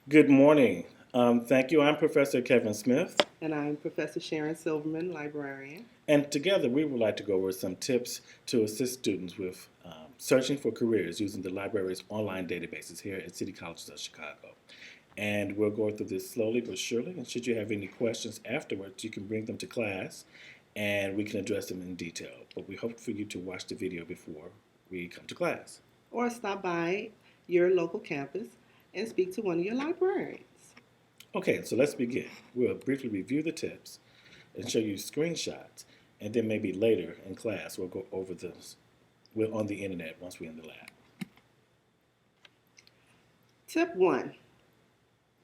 Good morning. Thank you. I'm Professor Kevin Smith, And I'm Professor Sharon Silverman, librarian. and together we would like to go over some tips to assist students with searching for careers using the library's online databases here at City Colleges of Chicago. And we'll go through this slowly but surely, and should you have any questions afterwards, you can bring them to class and we can address them in detail. But we hope for you to watch the video before we come to class. Or stop by your local campus and speak to one of your librarians. Okay, so let's begin. We'll briefly review the tips and show you screenshots, and then maybe later in class we'll go over this. We're on the internet once we're in the lab. Tip 1.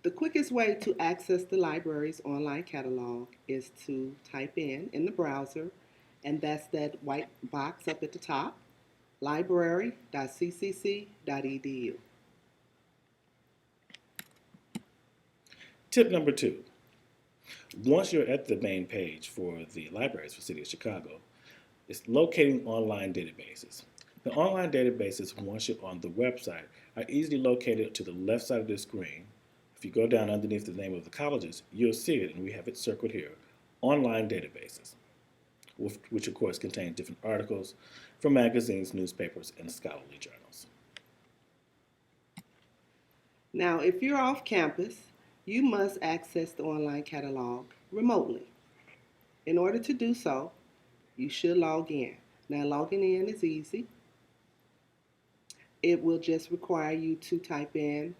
The quickest way to access the library's online catalog is to type in the browser, and that's that white box up at the top, library.ccc.edu. Tip number 2. Once you're at the main page for the libraries for the City of Chicago, it's locating online databases. The online databases, once you're on the website, are easily located to the left side of the screen. If you go down underneath the name of the colleges, you'll see it, and we have it circled here, online databases, which of course contain different articles from magazines, newspapers, and scholarly journals. Now, if you're off campus, you must access the online catalog remotely. In order to do so, you should log in. Now, logging in is easy. It will just require you to type in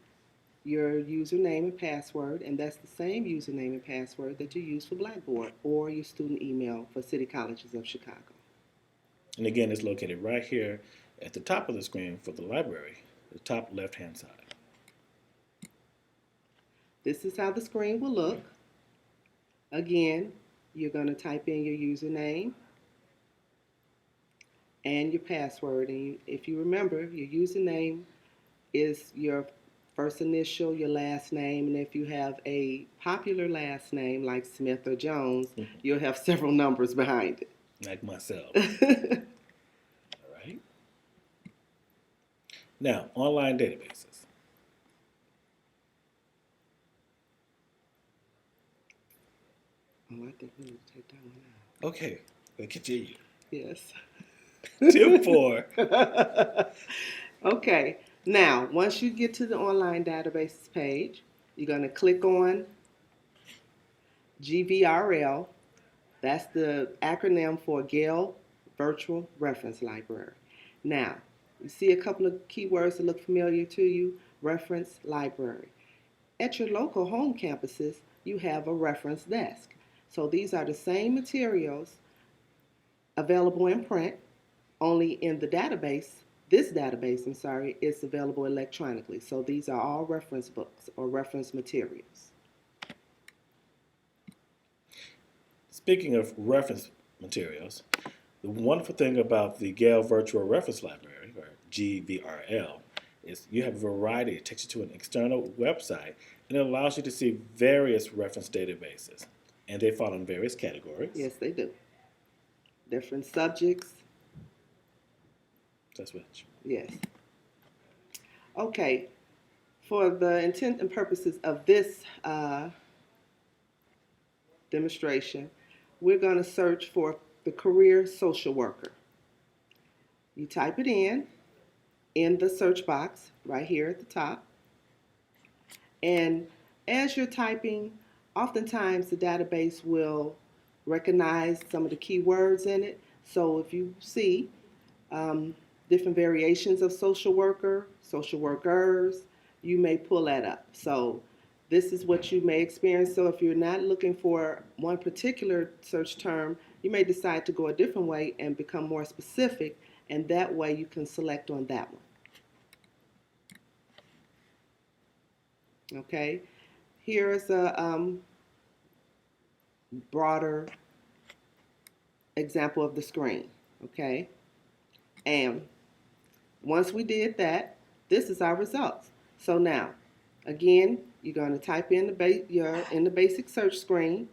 your username and password, and that's the same username and password that you use for Blackboard or your student email for City Colleges of Chicago. And again, it's located right here at the top of the screen for the library, the top left-hand side. This is how the screen will look. Again, you're going to type in your username and your password. And if you remember, your username is your first initial, your last name, and if you have a popular last name like Smith or Jones, you'll have several numbers behind it. Like myself. All right. Now, online databases. Oh, I think we need to take that one out. Okay, we'll continue. Yes. Tip 4. Okay, now once you get to the online databases page, you're going to click on GVRL. That's the acronym for Gale Virtual Reference Library. Now, you see a couple of keywords that look familiar to you. Reference library. At your local home campuses, you have a reference desk. So these are the same materials available in print, only in the database. This database, is available electronically. So these are all reference books or reference materials. Speaking of reference materials, the wonderful thing about the Gale Virtual Reference Library, or GVRL, is you have a variety. It takes you to an external website, and it allows you to see various reference databases. And they fall in various categories. Yes, they do. Different subjects. That's which. Yes. Okay. For the intent and purposes of this demonstration, we're going to search for the career social worker. You type it in the search box right here at the top. And as you're typing, oftentimes the database will recognize some of the keywords in it. So if you see different variations of social worker, social workers, you may pull that up. So this is what you may experience. So if you're not looking for one particular search term, you may decide to go a different way and become more specific, and that way you can select on that one. Okay, here is a broader example of the screen. Okay, and once we did that, this is our results. So now, again, you're going to type in the basic search screen,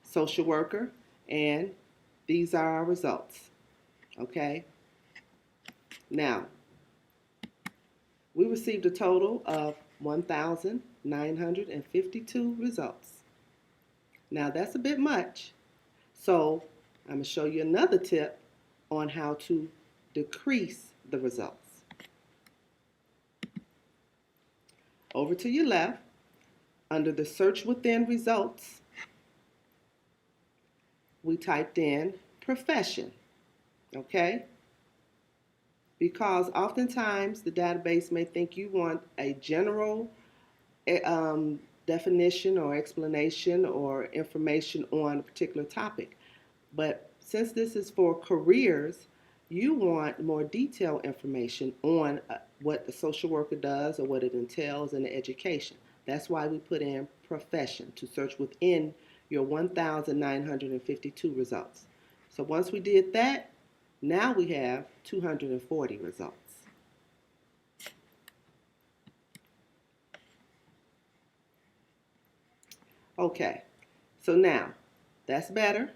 social worker, and these are our results. Okay. Now, we received a total of 1,952 results. Now that's a bit much, so I'm going to show you another tip on how to decrease the results. Over to your left, under the search within results, we typed in profession, okay? Because oftentimes the database may think you want a general definition or explanation or information on a particular topic. But since this is for careers, you want more detailed information on what the social worker does or what it entails in the education. That's why we put in profession to search within your 1,952 results. So once we did that, now we have 240 results. Okay, so now that's better.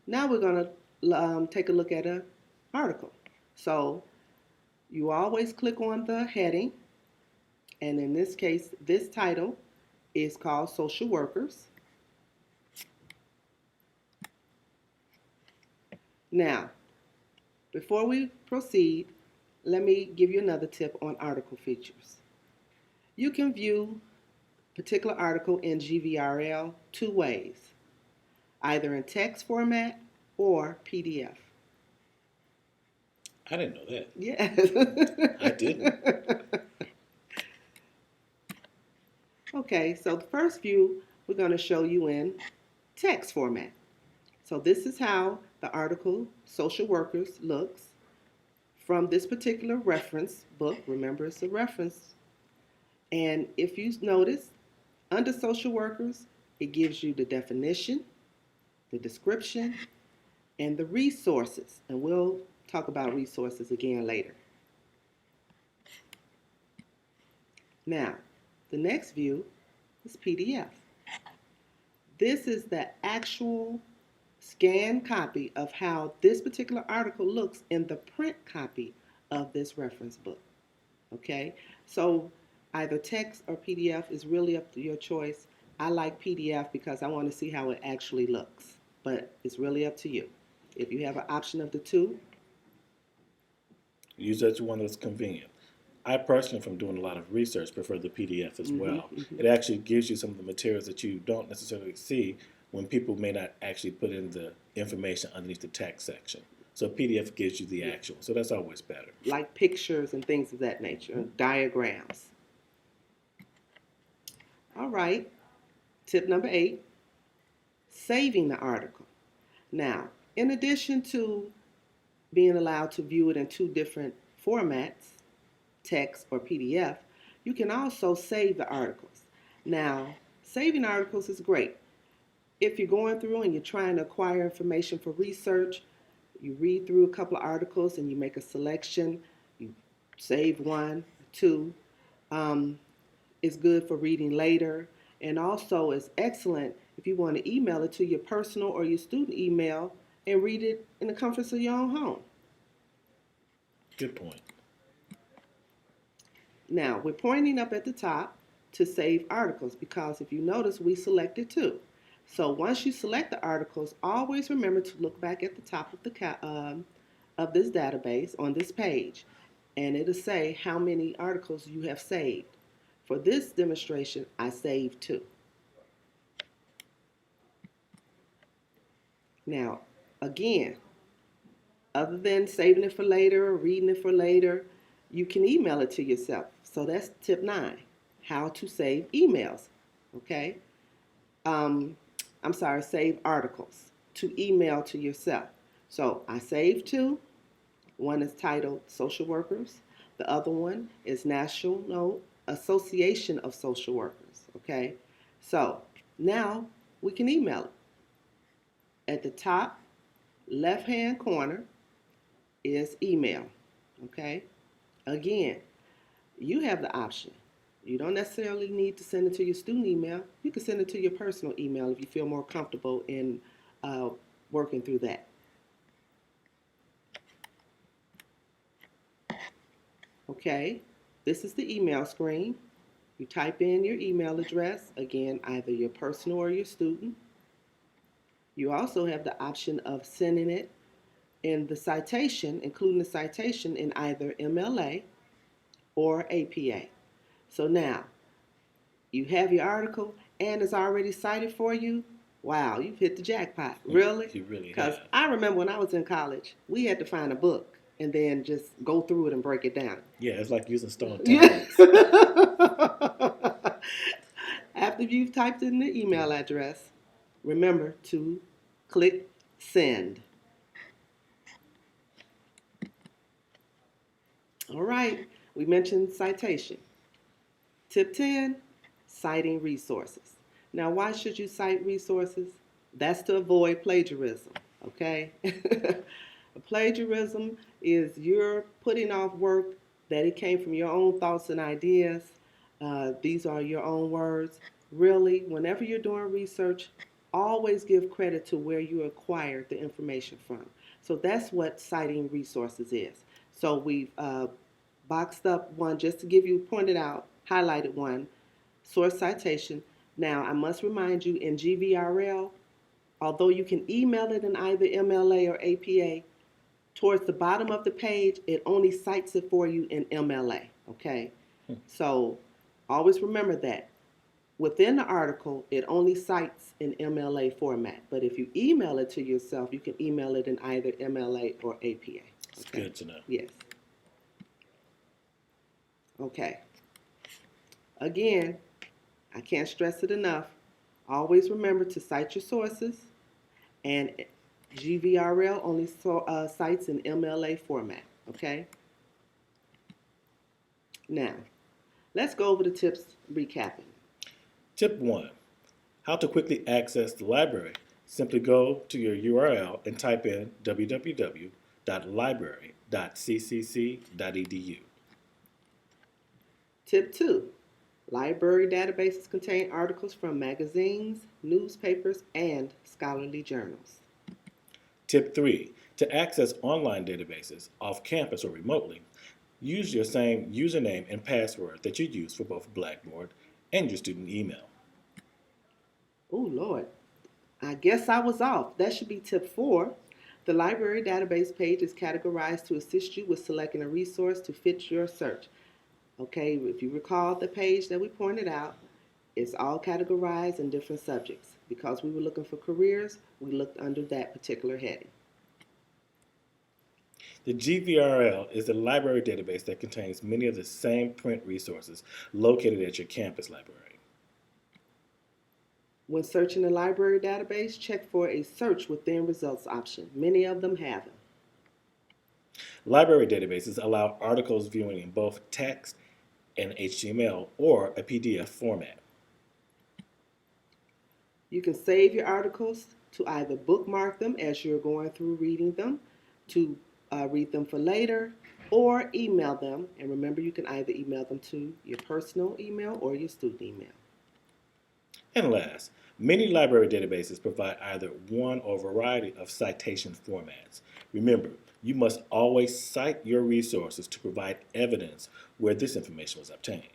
Now we're going to take a look at an article. So you always click on the heading, and in this case, this title is called Social Workers. Now, before we proceed, let me give you another tip on article features. You can view a particular article in GVRL two ways, either in text format or PDF. I didn't know that. Yes. I didn't. Okay, so the first view we're going to show you in text format. So this is how the article Social Workers looks from this particular reference book. Remember, it's a reference. And if you notice, under Social Workers, it gives you the definition, the description, and the resources. And we'll talk about resources again later. Now, the next view is PDF. This is the actual scanned copy of how this particular article looks in the print copy of this reference book. Okay, so either text or PDF is really up to your choice. I like PDF because I want to see how it actually looks, but it's really up to you. If you have an option of the two, Use that one that's convenient. I personally, from doing a lot of research, prefer the PDF as well. It actually gives you some of the materials that you don't necessarily see when people may not actually put in the information underneath the text section. So PDF gives you the actual. So that's always better. like pictures and things of that nature, diagrams. All right, tip number 8, saving the article. Now, in addition to being allowed to view it in two different formats, text or PDF, you can also save the articles. Now, saving articles is great. If you're going through and you're trying to acquire information for research, you read through a couple of articles and you make a selection, you save one, two. It's good for reading later, and also it's excellent if you want to email it to your personal or your student email and read it in the comforts of your own home. Good point. Now, we're pointing up at the top to save articles because if you notice, we selected two. So once you select the articles, always remember to look back at the top of this database on this page, and it'll say how many articles you have saved. For this demonstration, I saved 2. Now, again, other than saving it for later or reading it for later, you can email it to yourself. So that's tip 9, how to save emails. Okay? Save articles to email to yourself. So I saved 2. One is titled Social Workers. The other one is National Association of Social Workers. Okay? So now we can email it. At the top left-hand corner is email. Okay? Again, you have the option. You don't necessarily need to send it to your student email. You can send it to your personal email if you feel more comfortable in working through that. Okay, this is the email screen. You type in your email address, again, either your personal or your student. You also have the option of sending it in the citation, including the citation in either MLA or APA. So now, you have your article and it's already cited for you. Wow, you've hit the jackpot. Really? You really Because have. I remember when I was in college, we had to find a book and then just go through it and break it down. Yeah, it's like using stone Yeah. tablets. After you've typed in the email address, remember to click send. All right, we mentioned citation. Tip 10, citing resources. Now, why should you cite resources? That's to avoid plagiarism, okay? Plagiarism is you're putting off work that it came from your own thoughts and ideas. These are your own words. Really, whenever you're doing research, always give credit to where you acquired the information from. So that's what citing resources is. So we've boxed up one just to give you, pointed out, highlighted one, source citation. Now, I must remind you in GVRL, although you can email it in either MLA or APA, towards the bottom of the page, it only cites it for you in MLA, okay? So always remember that. Within the article, it only cites in MLA format. But if you email it to yourself, you can email it in either MLA or APA. It's good to know. Yes. Okay. Again, I can't stress it enough. Always remember to cite your sources, and GVRL only cites in MLA format, okay? Now, let's go over the tips recapping. Tip 1. How to quickly access the library. Simply go to your URL and type in www.library.ccc.edu. Tip 2. Library databases contain articles from magazines, newspapers, and scholarly journals. Tip 3. To access online databases off campus or remotely, use your same username and password that you use for both Blackboard and your student email. Oh, Lord. I guess I was off. That should be tip 4. The library database page is categorized to assist you with selecting a resource to fit your search. Okay, if you recall the page that we pointed out, it's all categorized in different subjects. Because we were looking for careers, we looked under that particular heading. The GVRL is the library database that contains many of the same print resources located at your campus library. When searching the library database, check for a search within results option. Many of them have them. Library databases allow articles viewing in both text and HTML or a PDF format. You can save your articles to either bookmark them as you're going through reading them, to read them for later, or email them. And remember, you can either email them to your personal email or your student email. And last, many library databases provide either one or a variety of citation formats. Remember, you must always cite your resources to provide evidence where this information was obtained.